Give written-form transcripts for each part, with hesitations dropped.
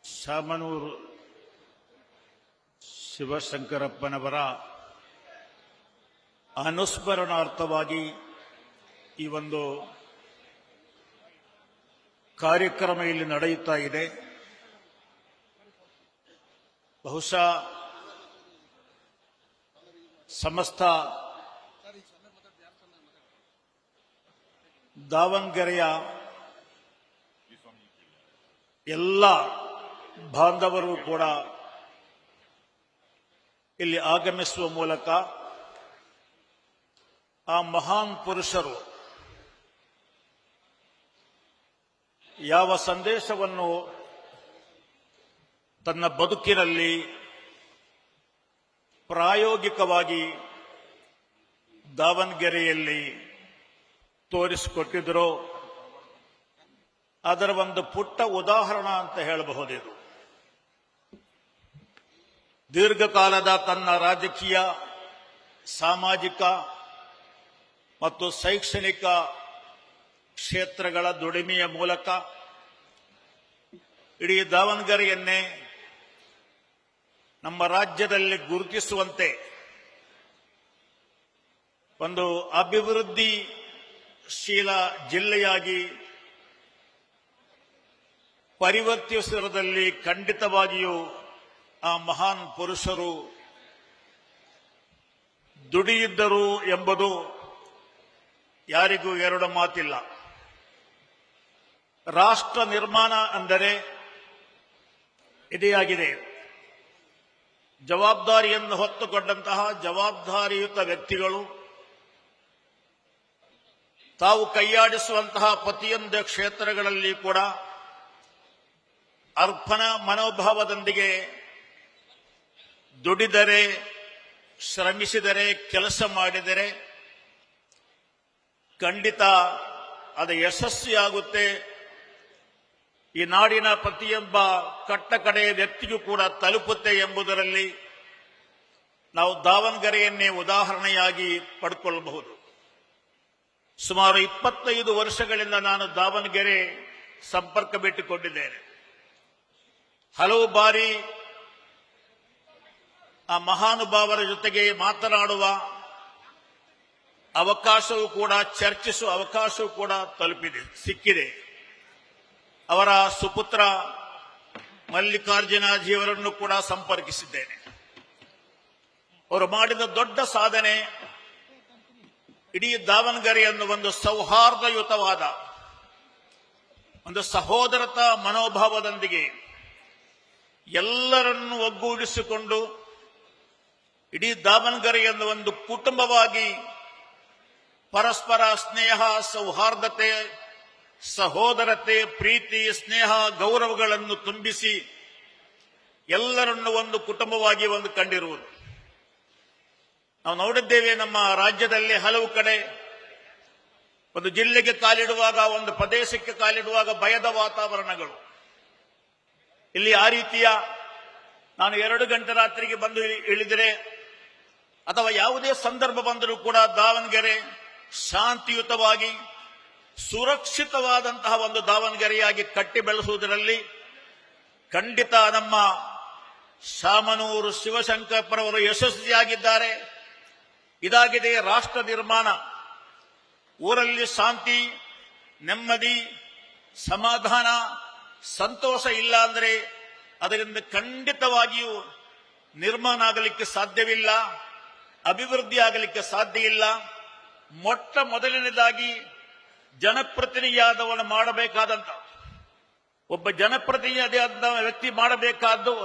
ಶಾಮನೂರು ಶಿವಶಂಕರಪ್ಪನವರ ಅನುಸ್ಮರಣಾರ್ಥವಾಗಿ ಈ ಒಂದು ಕಾರ್ಯಕ್ರಮ ಇಲ್ಲಿ ನಡೆಯುತ್ತಾ ಇದೆ. ಬಹುಶಃ ಸಮಸ್ತ ದಾವಣಗೆರೆಯ ಎಲ್ಲ ಬಾಂಧವರು ಕೂಡ ಇಲ್ಲಿ ಆಗಮಿಸುವ ಮೂಲಕ ಆ ಮಹಾನ್ ಪುರುಷರು ಯಾವ ಸಂದೇಶವನ್ನು ತನ್ನ ಬದುಕಿನಲ್ಲಿ ಪ್ರಾಯೋಗಿಕವಾಗಿ ದಾವಣಗೆರೆಯಲ್ಲಿ ತೋರಿಸಿಕೊಟ್ಟಿದ್ದರೋ ಅದರ ಒಂದು ಪುಟ್ಟ ಉದಾಹರಣೆ ಅಂತ ಹೇಳಬಹುದಿದು. ದೀರ್ಘಕಾಲದ ತನ್ನ ರಾಜಕೀಯ, ಸಾಮಾಜಿಕ ಮತ್ತು ಶೈಕ್ಷಣಿಕ ಕ್ಷೇತ್ರಗಳ ದುಡಿಮೆಯ ಮೂಲಕ ಇಡೀ ದಾವಣಗೆರೆಯನ್ನೇ ನಮ್ಮ ರಾಜ್ಯದಲ್ಲಿ ಗುರುತಿಸುವಂತೆ ಒಂದು ಅಭಿವೃದ್ಧಿಶೀಲ ಜಿಲ್ಲೆಯಾಗಿ ಪರಿವರ್ತಿಸುವುದರಲ್ಲಿ ಖಂಡಿತವಾಗಿಯೂ ಆ ಮಹಾನ್ ಪುರುಷರು ದುಡಿಯಿದ್ದರು ಎಂಬುದು ಯಾರಿಗೂ ಎರಡು ಮಾತಿಲ್ಲ. ರಾಷ್ಟ್ರ ನಿರ್ಮಾಣ ಅಂದರೆ ಇದೇ ಆಗಿದೆ. ಜವಾಬ್ದಾರಿಯನ್ನು ಹೊತ್ತುಕೊಂಡಂತಹ ಜವಾಬ್ದಾರಿಯುತ ವ್ಯಕ್ತಿಗಳು ತಾವು ಕೈಯಾಡಿಸುವಂತಹ ಪ್ರತಿಯೊಂದು ಕ್ಷೇತ್ರಗಳಲ್ಲಿ ಕೂಡ ಅರ್ಪಣ ಮನೋಭಾವದೊಂದಿಗೆ ದುಡಿದರೆ, ಶ್ರಮಿಸಿದರೆ, ಕೆಲಸ ಮಾಡಿದರೆ ಖಂಡಿತ ಅದು ಯಶಸ್ವಿಯಾಗುತ್ತೆ. ಈ ನಾಡಿನ ಪ್ರತಿಯೊಬ್ಬ ಕಟ್ಟ ಕಡೆಯ ವ್ಯಕ್ತಿಗೂ ಕೂಡ ತಲುಪುತ್ತೆ ಎಂಬುದರಲ್ಲಿ ನಾವು ದಾವಣಗೆರೆಯನ್ನೇ ಉದಾಹರಣೆಯಾಗಿ ಪಡ್ಕೊಳ್ಳಬಹುದು. ಸುಮಾರು 25 ವರ್ಷಗಳಿಂದ ನಾನು ದಾವಣಗೆರೆ ಸಂಪರ್ಕ ಬಿಟ್ಟುಕೊಂಡಿದ್ದೇನೆ. ಹಲವು ಬಾರಿ ಆ ಮಹಾನುಭಾವರ ಜೊತೆಗೆ ಮಾತನಾಡುವ ಅವಕಾಶವೂ ಕೂಡ, ಚರ್ಚಿಸುವ ಅವಕಾಶವೂ ಕೂಡ ಸಿಕ್ಕಿದೆ. ಅವರ ಸುಪುತ್ರ ಮಲ್ಲಿಕಾರ್ಜುನಜಿಯವರನ್ನು ಕೂಡ ಸಂಪರ್ಕಿಸಿದ್ದೇನೆ. ಅವರು ಮಾಡಿದ ದೊಡ್ಡ ಸಾಧನೆ ಇಡೀ ದಾವಣಗೆರೆಯನ್ನು ಒಂದು ಸೌಹಾರ್ದಯುತವಾದ, ಒಂದು ಸಹೋದರತಾ ಮನೋಭಾವದೊಂದಿಗೆ ಎಲ್ಲರನ್ನು ಒಗ್ಗೂಡಿಸಿಕೊಂಡು ಇಡೀ ದಾವಣಗೆರೆಯನ್ನು ಒಂದು ಕುಟುಂಬವಾಗಿ ಪರಸ್ಪರ ಸ್ನೇಹ, ಸೌಹಾರ್ದತೆ, ಸಹೋದರತೆ, ಪ್ರೀತಿ, ಸ್ನೇಹ, ಗೌರವಗಳನ್ನು ತುಂಬಿಸಿ ಎಲ್ಲರನ್ನು ಒಂದು ಕುಟುಂಬವಾಗಿ ಒಂದು ಕಂಡಿರುವುದು ನಾವು ನೋಡಿದ್ದೇವೆ. ನಮ್ಮ ರಾಜ್ಯದಲ್ಲಿ ಹಲವು ಕಡೆ ಒಂದು ಜಿಲ್ಲೆಗೆ ಕಾಲಿಡುವಾಗ, ಒಂದು ಪ್ರದೇಶಕ್ಕೆ ಕಾಲಿಡುವಾಗ ಭಯದ ವಾತಾವರಣಗಳು. ಇಲ್ಲಿ ಆ ರೀತಿಯ ನಾನು 2 ಗಂಟೆ ರಾತ್ರಿಗೆ ಬಂದು ಇಳಿದರೆ ಅಥವಾ ಯಾವುದೇ ಸಂದರ್ಭ ಬಂದರೂ ಕೂಡ ದಾವಣಗೆರೆ ಶಾಂತಿಯುತವಾಗಿ ಸುರಕ್ಷಿತವಾದಂತಹ ಒಂದು ದಾವಣಗೆರೆಯಾಗಿ ಕಟ್ಟಿ ಬೆಳೆಸುವುದರಲ್ಲಿ ಖಂಡಿತ ನಮ್ಮ ಶಾಮನೂರು ಶಿವಶಂಕರಪ್ಪನವರು ಯಶಸ್ವಿಯಾಗಿದ್ದಾರೆ. ಇದಾಗಿದೆ ರಾಷ್ಟ್ರ ನಿರ್ಮಾಣ. ಊರಲ್ಲಿ ಶಾಂತಿ, ನೆಮ್ಮದಿ, ಸಮಾಧಾನ, ಸಂತೋಷ ಇಲ್ಲ ಅಂದರೆ ಅದರಿಂದ ಖಂಡಿತವಾಗಿಯೂ ನಿರ್ಮಾಣ ಆಗಲಿಕ್ಕೆ ಸಾಧ್ಯವಿಲ್ಲ, ಅಭಿವೃದ್ಧಿ ಆಗಲಿಕ್ಕೆ ಸಾಧ್ಯ ಇಲ್ಲ. ಮೊಟ್ಟ ಮೊದಲನೇದಾಗಿ ಜನಪ್ರತಿನಿಧಿಯಾದವನು ಮಾಡಬೇಕಾದಂತ, ಒಬ್ಬ ಜನಪ್ರತಿನಿಧಿಯಾದ ವ್ಯಕ್ತಿ ಮಾಡಬೇಕಾದ್ದು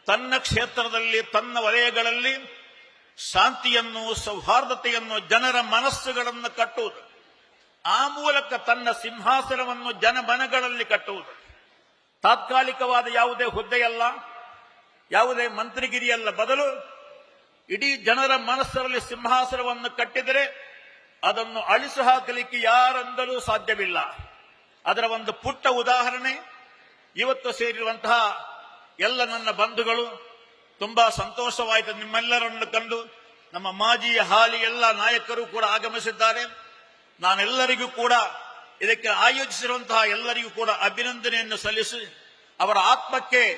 ತನ್ನ ಕ್ಷೇತ್ರದಲ್ಲಿ, ತನ್ನ ವಲಯಗಳಲ್ಲಿ ಶಾಂತಿಯನ್ನು, ಸೌಹಾರ್ದತೆಯನ್ನು, ಜನರ ಮನಸ್ಸುಗಳನ್ನು ಕಟ್ಟುವುದು. ಆ ಮೂಲಕ ತನ್ನ ಸಿಂಹಾಸನವನ್ನು ಜನಮನಗಳಲ್ಲಿ ಕಟ್ಟುವುದು. ತಾತ್ಕಾಲಿಕವಾದ ಯಾವುದೇ ಹುದ್ದೆಯಲ್ಲ, ಯಾವುದೇ ಮಂತ್ರಿಗಿರಿಯಲ್ಲ, ಬದಲು ಇಡೀ ಜನರ ಮನಸ್ಸರಲ್ಲಿ ಸಿಂಹಾಸನವನ್ನು ಕಟ್ಟಿದರೆ ಅದನ್ನು ಅಳಿಸಿ ಹಾಕಲಿಕ್ಕೆ ಯಾರಿಂದಲೂ ಸಾಧ್ಯವಿಲ್ಲ. ಅದರ ಒಂದು ಪುಟ್ಟ ಉದಾಹರಣೆ ಇವತ್ತು ಸೇರಿರುವಂತಹ ಎಲ್ಲ ನನ್ನ ಬಂಧುಗಳು. ತುಂಬಾ ಸಂತೋಷವಾಯಿತು ನಿಮ್ಮೆಲ್ಲರನ್ನು ಕಂಡು. ನಮ್ಮ ಮಾಜಿ, ಹಾಲಿ ಎಲ್ಲ ನಾಯಕರು ಕೂಡ ಆಗಮಿಸಿದ್ದಾರೆ. ನಾನೆಲ್ಲರಿಗೂ ಕೂಡ ಇದಕ್ಕೆ ಆಯೋಜಿಸಿರುವಂತಹ ಎಲ್ಲರಿಗೂ ಕೂಡ ಅಭಿನಂದನೆಯನ್ನು ಸಲ್ಲಿಸಿ ಅವರ ಆತ್ಮಕ್ಕೆ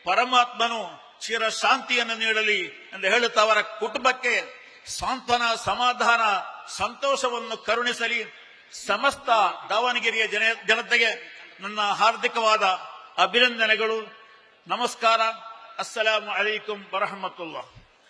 ಪರಮಾತ್ಮನು ಚಿರ ಶಾಂತಿಯನ್ನು ನೀಡಲಿ ಎಂದು ಹೇಳುತ್ತಾ ಅವರ ಕುಟುಂಬಕ್ಕೆ ಸಾಂತ್ವನ, ಸಮಾಧಾನ, ಸಂತೋಷವನ್ನು ಕರುಣಿಸಲಿ. ಸಮಸ್ತ ದಾವಣಗೆರೆಯ ಜನತೆಗೆ ನನ್ನ ಹಾರ್ದಿಕವಾದ ಅಭಿನಂದನೆಗಳು. ನಮಸ್ಕಾರ. ಅಸ್ಸಲಾಮು ಅಲೈಕುಂ ವರಹಮತುಲ್ಲಾಹ್.